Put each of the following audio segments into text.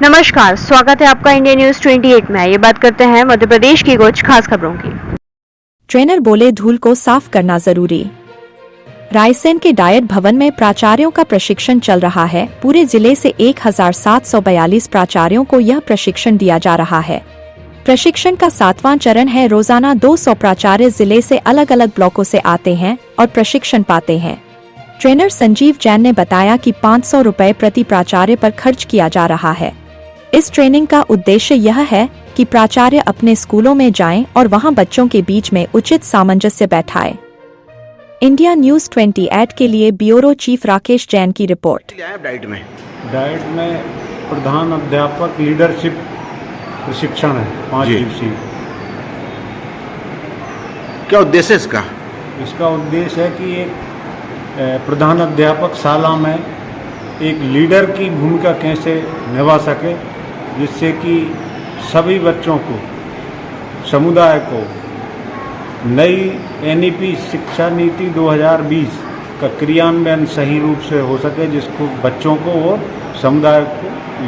नमस्कार, स्वागत है आपका इंडिया न्यूज 28 में। ये बात करते हैं मध्य प्रदेश की कुछ खास खबरों की। ट्रेनर बोले धूल को साफ करना जरूरी। रायसेन के डायट भवन में प्राचार्यों का प्रशिक्षण चल रहा है। पूरे जिले से 1742 प्राचार्यों को यह प्रशिक्षण दिया जा रहा है। प्रशिक्षण का 7वां चरण है। रोजाना 200 प्राचार्य जिले से अलग अलग ब्लॉकों से आते हैं और प्रशिक्षण पाते हैं। ट्रेनर संजीव जैन ने बताया कि 500 रुपए प्रति प्राचार्य पर खर्च किया जा रहा है। इस ट्रेनिंग का उद्देश्य यह है कि प्राचार्य अपने स्कूलों में जाएं और वहां बच्चों के बीच में उचित सामंजस्य बैठाएं। इंडिया न्यूज 28 के लिए ब्यूरो चीफ राकेश जैन की रिपोर्ट। डाइट में प्रधान अध्यापक लीडरशिप प्रशिक्षण है 5 दिवसीय। क्या उद्देश्य है इसका? इसका उद्देश्य है कि एक प्रधान अध्यापक शाला में एक लीडर की भूमिका कैसे निभा सके, जिससे कि सभी बच्चों को, समुदाय को नई एनईपी शिक्षा नीति 2020 का क्रियान्वयन सही रूप से हो सके, जिसको बच्चों को और समुदाय को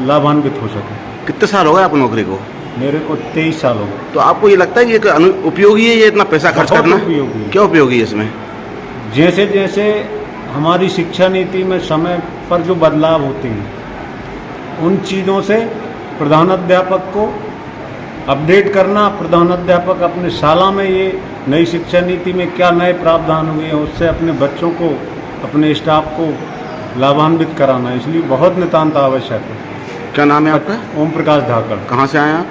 लाभान्वित हो सके। कितने साल हो गए आपको नौकरी को? मेरे को 23 साल हो गए। तो आपको ये लगता है कि ये उपयोगी है, ये इतना पैसा खर्च करना? उपयोगी। क्या उपयोगी है इसमें? जैसे जैसे हमारी शिक्षा नीति में समय पर जो बदलाव होते हैं, उन चीज़ों से प्रधानाध्यापक को अपडेट करना, प्रधानाध्यापक अपने शाला में ये नई शिक्षा नीति में क्या नए प्रावधान हुए हैं उससे अपने बच्चों को, अपने स्टाफ को लाभान्वित कराना, इसलिए बहुत नितांत आवश्यक है। क्या नाम है आपका? ओम प्रकाश धाकड़। कहाँ से आए आप?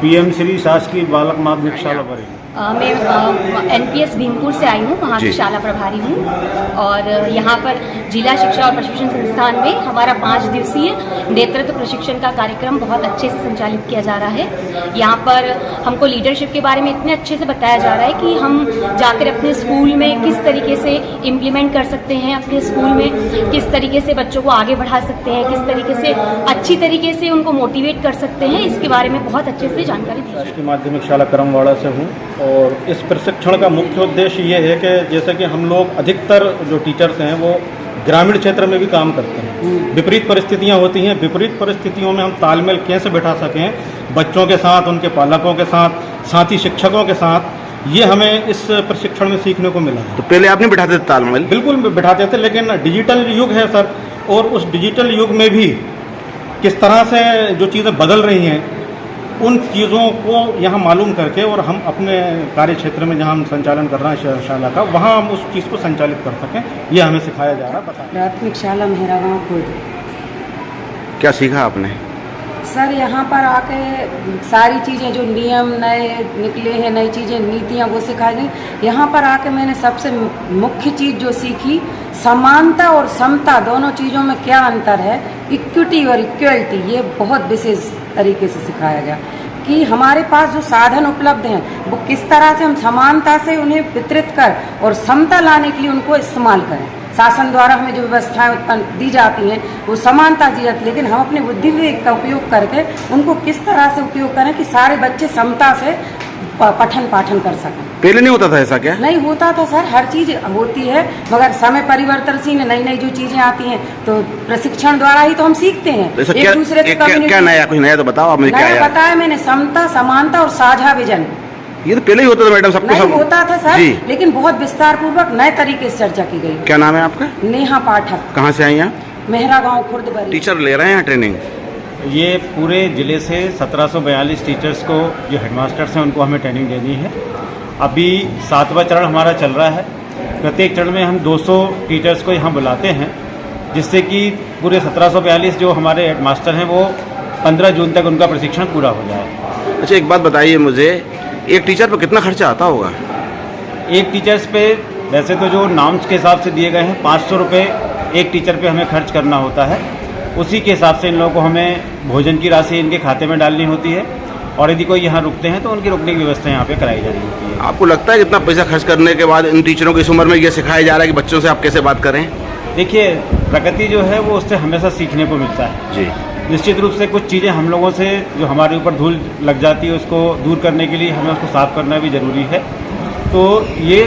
पीएम श्री शासकीय बालक माध्यमिक शाला बरेली। मैं एनपीएस भीमपुर से आई हूँ, वहाँ की शाला प्रभारी हूँ। और यहाँ पर जिला शिक्षा और प्रशिक्षण संस्थान में हमारा 5 दिवसीय नेतृत्व प्रशिक्षण का कार्यक्रम बहुत अच्छे से संचालित किया जा रहा है। यहाँ पर हमको लीडरशिप के बारे में इतने अच्छे से बताया जा रहा है कि हम जाकर अपने स्कूल में किस तरीके से इम्प्लीमेंट कर सकते हैं, अपने स्कूल में किस तरीके से बच्चों को आगे बढ़ा सकते हैं, किस तरीके से अच्छी तरीके से उनको मोटिवेट कर सकते हैं, इसके बारे में बहुत अच्छे से जानकारी दी जाती है। माध्यमिक शाला करमवाड़ा से हूँ और इस प्रशिक्षण का मुख्य उद्देश्य ये है कि जैसे कि हम लोग अधिकतर जो टीचर्स हैं वो ग्रामीण क्षेत्र में भी काम करते हैं। विपरीत परिस्थितियां होती हैं, विपरीत परिस्थितियों में हम तालमेल कैसे बैठा सकें बच्चों के साथ, उनके पालकों के साथ, साथी शिक्षकों के साथ, ये हमें इस प्रशिक्षण में सीखने को मिला। तो पहले आप नहीं बैठाते थे तालमेल? बिल्कुल बैठाते थे, लेकिन डिजिटल युग है सर, और उस डिजिटल युग में भी किस तरह से जो चीज़ें बदल रही हैं उन चीज़ों को यहाँ मालूम करके और हम अपने कार्य क्षेत्र में जहाँ हम संचालन कर रहे हैं शाला का, वहाँ हम उस चीज़ को संचालित कर सकें, ये हमें सिखाया जा रहा है। प्राथमिक शाला मेहरागांव खुर्द। क्या सीखा आपने? सर यहाँ पर आके सारी चीज़ें जो नियम नए निकले हैं, नई चीज़ें, नीतियाँ, वो सिखाई गई। यहाँ पर आके मैंने सबसे मुख्य चीज़ जो सीखी, समानता और समता दोनों चीज़ों में क्या अंतर है, इक्विटी और इक्वलिटी, ये बहुत विशेष तरीके से सिखाया गया कि हमारे पास जो साधन उपलब्ध हैं वो किस तरह से हम समानता से उन्हें वितरित कर और समता लाने के लिए उनको इस्तेमाल करें। शासन द्वारा हमें जो व्यवस्थाएं उत्पन्न दी जाती हैं वो समानता दी जाती है, लेकिन हम अपने बुद्धि विवेक का उपयोग करके उनको किस तरह से उपयोग करें कि सारे बच्चे समता से पठन पाठन कर सकें। पहले नहीं होता था ऐसा? क्या नहीं होता था सर, हर चीज़ होती है, मगर समय परिवर्तनशील, नई नई जो चीज़ें आती हैं तो प्रशिक्षण द्वारा ही तो हम सीखते हैं। तो एक दूसरे से क्या नया, कुछ नया तो बताओ आप मुझे। क्या बताया मैंने? समता, समानता और साझा विजन। ये तो पहले ही होता था मैडम, सबको नहीं होता था सर, लेकिन बहुत विस्तार पूर्वक नए तरीके से चर्चा की गई। क्या नाम है आपका? नेहा पाठक। कहाँ से आई हैं? मेहरागांव खुर्द बरेली। टीचर ले रहे हैं ट्रेनिंग? ये पूरे ज़िले से 1742 टीचर्स को, जो हेडमास्टर्स हैं, उनको हमें ट्रेनिंग देनी है। अभी 7वां चरण हमारा चल रहा है। प्रत्येक चरण में हम 200 टीचर्स को यहाँ बुलाते हैं, जिससे कि पूरे 1742 जो हमारे हेडमास्टर हैं वो 15 जून तक उनका प्रशिक्षण पूरा हो जाए। अच्छा, एक बात बताइए मुझे, एक टीचर पर कितना खर्चा आता होगा? एक टीचर्स पे वैसे तो जो नाम्स के हिसाब से दिए गए हैं 500 रुपये एक टीचर पे हमें खर्च करना होता है। उसी के हिसाब से इन लोगों को हमें भोजन की राशि इनके खाते में डालनी होती है, और यदि कोई यहाँ रुकते हैं तो उनकी रुकने की व्यवस्था यहाँ पे कराई जा रही होती है। आपको लगता है कितना पैसा खर्च करने के बाद इन टीचरों की इस उम्र में ये सिखाया जा रहा है कि बच्चों से आप कैसे बात करें? देखिए, प्रगति जो है वो उससे हमेशा सीखने को मिलता है जी। निश्चित रूप से कुछ चीज़ें हम लोगों से जो हमारे ऊपर धूल लग जाती है उसको दूर करने के लिए हमें उसको साफ करना भी ज़रूरी है। तो ये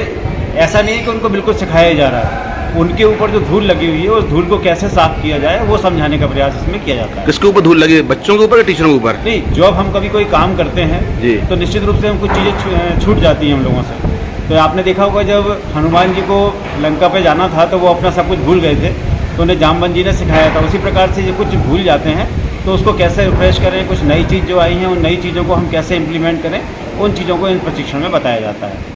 ऐसा नहीं है कि उनको बिल्कुल सिखाया जा रहा है, उनके ऊपर जो धूल लगी हुई है उस धूल को कैसे साफ किया जाए वो समझाने का प्रयास इसमें किया जाता है। किसके ऊपर धूल लगी, बच्चों के ऊपर या टीचरों के ऊपर? नहीं, जब हम कभी कोई काम करते हैं जी। तो निश्चित रूप से हम कुछ चीज़ें छूट जाती हैं हम लोगों से। तो आपने देखा होगा जब हनुमान जी को लंका पे जाना था तो वो अपना सब कुछ भूल गए थे, तो उन्हें जामवंत जी ने सिखाया था। उसी प्रकार से जो कुछ भूल जाते हैं तो उसको कैसे रिफ्रेश करें, कुछ नई चीज़ जो आई हैं उन नई चीज़ों को हम कैसे इम्प्लीमेंट करें, उन चीज़ों को इन प्रशिक्षण में बताया जाता है।